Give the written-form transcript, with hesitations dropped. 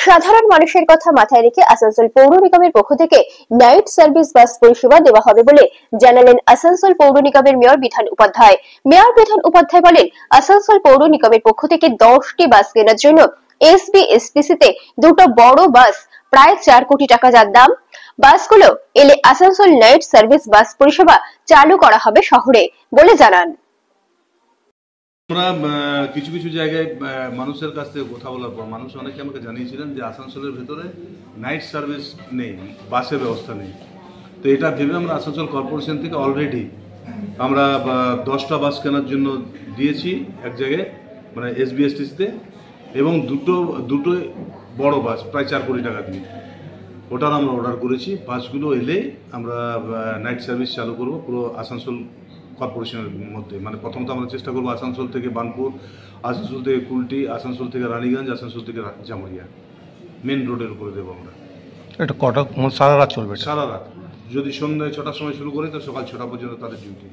সাধারণ মানুষের কথা মাথায় রেখে আসানসোল পৌর নিগমের পক্ষ থেকে নাইট সার্ভিস বাস পরিষেবা দেওয়া হবে বলে জানালেন আসানসোল পৌর নিগমের মেয়র বিধান উপাধ্যায়। মেয়র বিধান উপাধ্যায় বলেন, আসানসোল পৌর নিগমের পক্ষ থেকে 10টি বাস কেনার জন্য SBSTC তে দুটো বড় বাস প্রায় 4 কোটি টাকা যার দাম। বাসগুলো এলে আসানসোল নাইট সার্ভিস বাস পরিষেবা চালু করা হবে শহরে বলে জানান। আমরা কিছু কিছু জায়গায় মানুষের কাছ থেকে কথা বলার পর মানুষ অনেকে আমাকে জানিয়েছিলেন যে আসানসোলের ভেতরে নাইট সার্ভিস নেই, বাসের ব্যবস্থা নেই। তো এটা ভেবে আমরা আসানসোল কর্পোরেশন থেকে অলরেডি আমরা 10টা বাস কেনার জন্য দিয়েছি এক জায়গায়, মানে SBSTC-তে, এবং দুটো বড় বাস প্রায় 4 কোটি টাকা দিয়ে ওটার আমরা অর্ডার করেছি। বাসগুলো এলে আমরা নাইট সার্ভিস চালু করব পুরো আসানসোল কর্পোরেশনের মধ্যে। মানে প্রথমত আমরা চেষ্টা করবো আসানসোল থেকে বার্নপুর, আসানসোল থেকে কুলটি, আসানসোল থেকে রানীগঞ্জ, আসানসোল থেকে জামুরিয়া, মেন রোডের উপরে দেবো আমরা। এটা কটা সারা রাত চলবে? সারা রাত। যদি সন্ধ্যায় 6টার সময় শুরু করি তো সকাল 6টা পর্যন্ত তাদের ডিউটি।